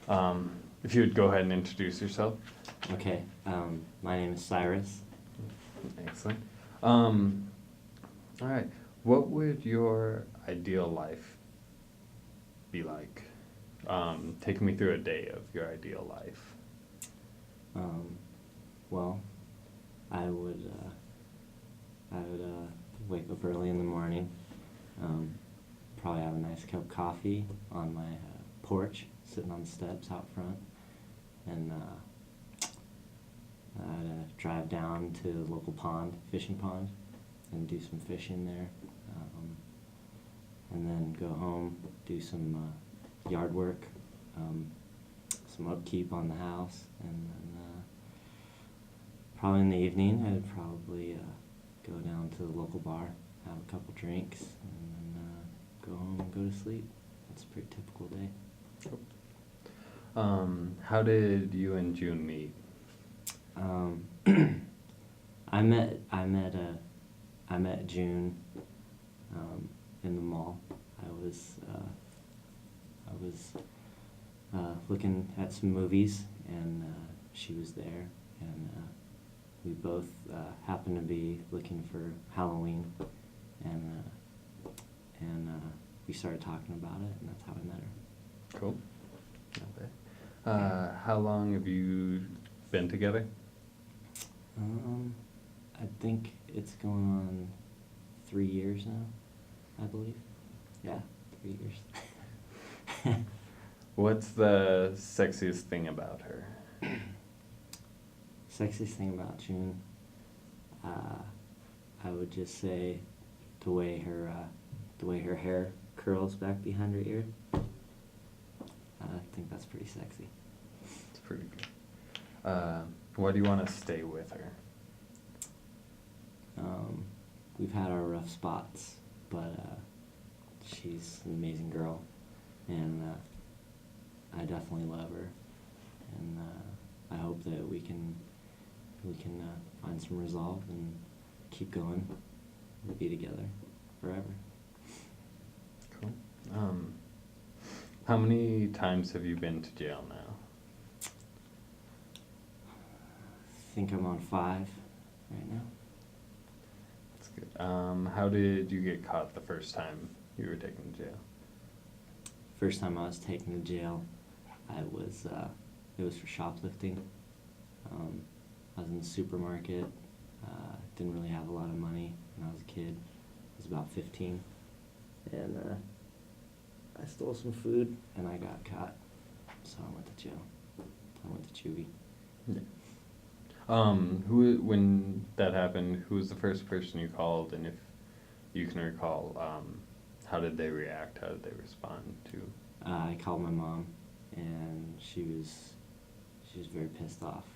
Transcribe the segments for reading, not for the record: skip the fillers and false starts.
If you would go ahead and introduce yourself. Okay, my name is Cyrus. Excellent. All right. What would your ideal life be like? Take me through a day of your ideal life. Well, I would wake up early in the morning, probably have a nice cup of coffee on my porch, sitting on the steps out front, and I'd drive down to the local pond, fishing pond, and do some fishing there, and then go home, do some yard work, some upkeep on the house, and then probably in the evening I'd probably go down to the local bar, have a couple drinks, and then go home and go to sleep. That's a pretty typical day. How did you and June meet? I met June in the mall. I was looking at some movies, and she was there, and we both happened to be looking for Halloween, and we started talking about it, and that's how I met her. Cool. Okay. How long have you been together? I think it's going on 3 years now, I believe. Yeah, 3 years. What's the sexiest thing about her? Sexiest thing about June, I would just say the way her hair curls back behind her ear. I think that's pretty sexy. It's pretty good. Why do you want to stay with her? We've had our rough spots, but she's an amazing girl, and I definitely love her, and I hope that we can find some resolve and keep going and be together forever. Cool. How many times have you been to jail now? I think I'm on 5 right now. That's good. How did you get caught the first time you were taken to jail? First time I was taken to jail, it was for shoplifting. I was in the supermarket, didn't really have a lot of money when I was a kid. I was about 15, and I stole some food, and I got caught, so I went to jail. I went to juvie. Yeah. When that happened, who was the first person you called, and if you can recall, how did they react? How did they respond to? I called my mom, and she was very pissed off.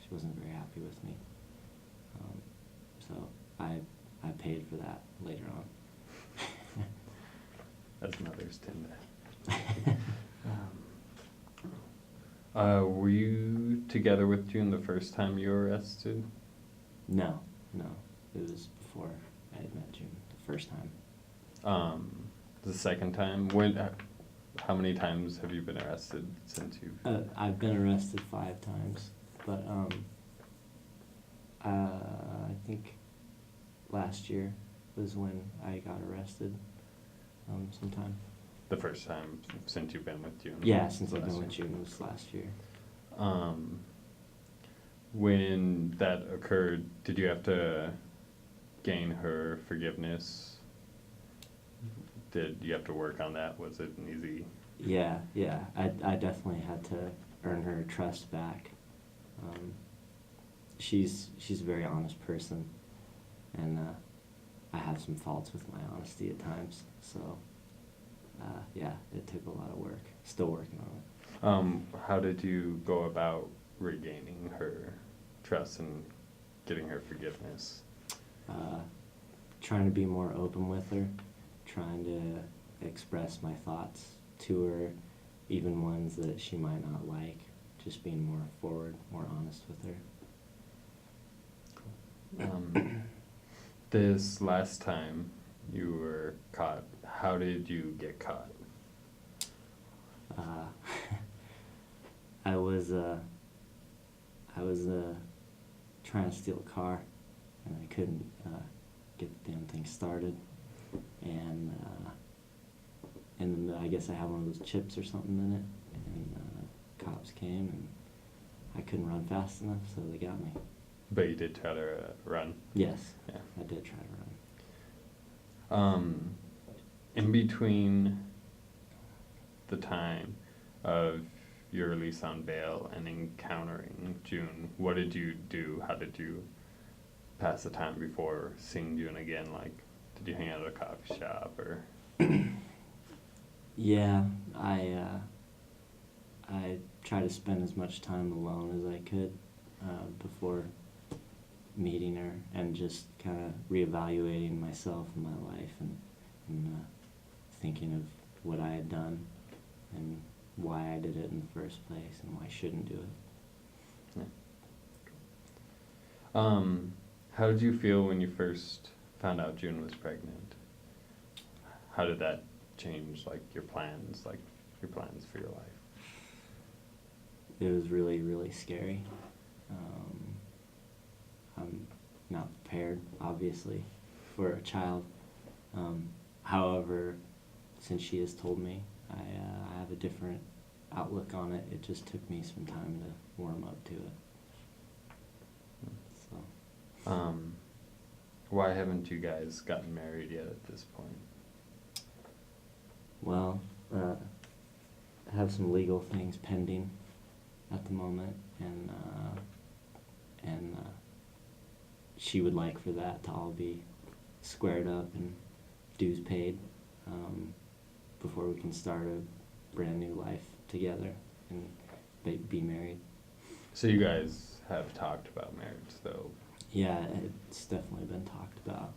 She wasn't very happy with me. So I paid for that later on. As mothers tend to. Were you together with June the first time you were arrested? No. It was before I had met June the first time. The second time? How many times have you been arrested since you? I've been arrested 5 times, but I think last year was when I got arrested. Sometime. The first time since you've been with June? Yeah, since I've been with June was last year. When that occurred, did you have to gain her forgiveness? Did you have to work on that? Was it an easy? Yeah. I definitely had to earn her trust back. She's a very honest person, and I have some faults with my honesty at times. So yeah, it took a lot of work. Still working on it. How did you go about regaining her trust and getting her forgiveness? Trying to be more open with her, trying to express my thoughts to her, even ones that she might not like, just being more forward, more honest with her. This last time you were caught, how did you get caught? I was trying to steal a car, and I couldn't get the damn thing started, and I guess I had one of those chips or something in it, and cops came, and I couldn't run fast enough, so they got me. But you did try to run? Yes, Yeah. I did try to run. In between the time of your release on bail and encountering June, what did you do? How did you pass the time before seeing June again? Like, did you hang out at a coffee shop or? Yeah, I tried to spend as much time alone as I could before meeting her, and just kind of reevaluating myself and my life, and thinking of what I had done and why I did it in the first place and why I shouldn't do it. Yeah. How did you feel when you first found out June was pregnant? How did that change, like, your plans for your life? It was really, really scary. I'm not prepared, obviously, for a child. However, since she has told me, I have a different outlook on it. It just took me some time to warm up to it. So. Why haven't you guys gotten married yet at this point? Well, I have some legal things pending at the moment, and she would like for that to all be squared up and dues paid before we can start a brand new life together and be married. So you guys have talked about marriage, though? Yeah, it's definitely been talked about.